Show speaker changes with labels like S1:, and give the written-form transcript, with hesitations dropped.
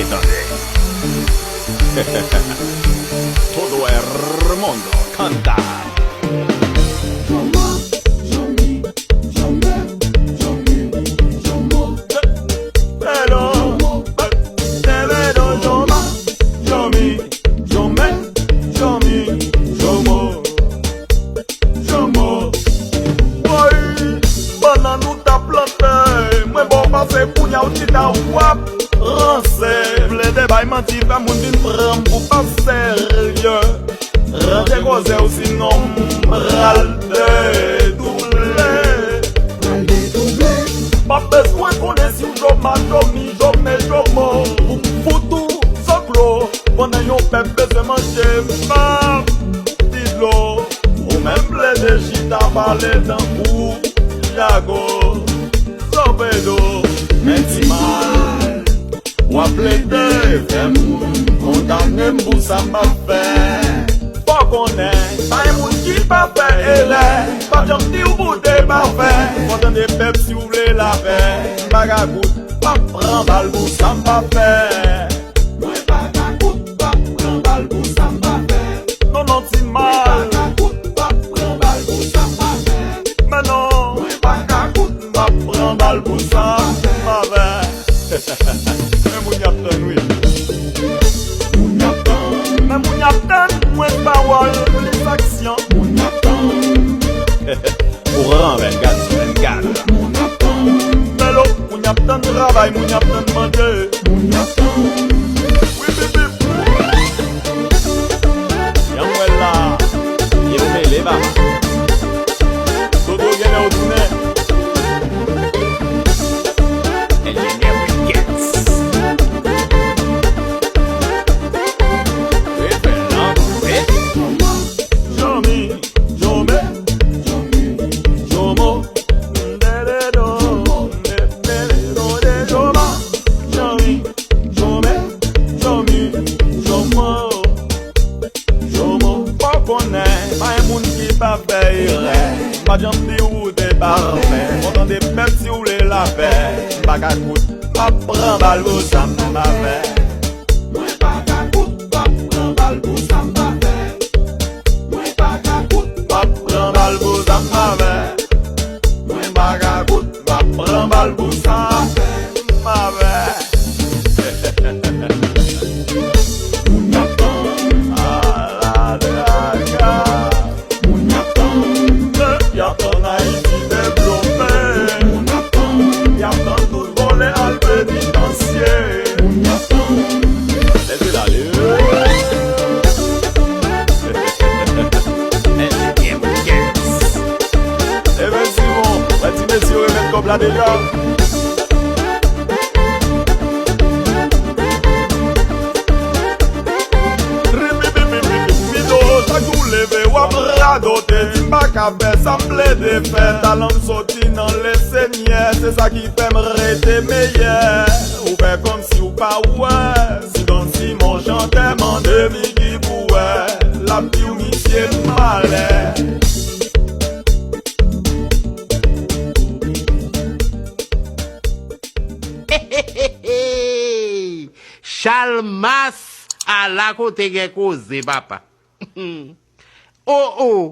S1: Entonces, todo el mundo canta.
S2: Se punya ou ti ta wap ranse vle de bay manti pa moun din pran pou pa serye rente koze ou sinon ral de double pa bezwen kone si ou joma jomi jome jomo ou foutou soklo konen yon pep bezwen manje ma tidlo ou men ble de chita pale dan pou jago sobedo Menti mal, wap lete fem, kondamne mbou sa mba fe. Pa konen, pa yon moun ki pa fe ele, pa jom di ou boute pa fe. Kontan de pep si ou vle la fe, baga kout, pa pran bal bou sa mba fe. Mwen baga kout, pa pran bal bou sa mba fe. Non non ti mal, baga kout, pa pran bal bou sa mba fe. Men non, mwen baga kout, pa pran bal bou sa mba fe. Men moun yap tan oui Moun yap tan Men moun yap tan Mwen bawal les aksyon Moun yap tan
S1: Pour ren 24/24
S2: Moun yap tan Melo moun yap tan travay Moun yap tan manje Moun yap tan Oui bip
S1: Yan mwen la Yon me leva
S2: Todo gene ou toune Pa jom di ou de barbe Kontan de pep si ou le la fe Baka kout, pa pran bal bou sa mba fe Mwen baka kout, pa pran bal bou sa mba fe Mwen baka kout, pa pran bal bou sa mba fe Mwen baka kout, pa pran bal bou sa mba fe La déjà Maka semble de fait talent sorti dans les seigneurs c'est ça qui fait me rester meilleur ou fait comme si ou pas ouais si dans si mon chantait mon demi qui bouait la vie ou monsieur malais
S3: Chalmas à la côté que cause papa. Oh oh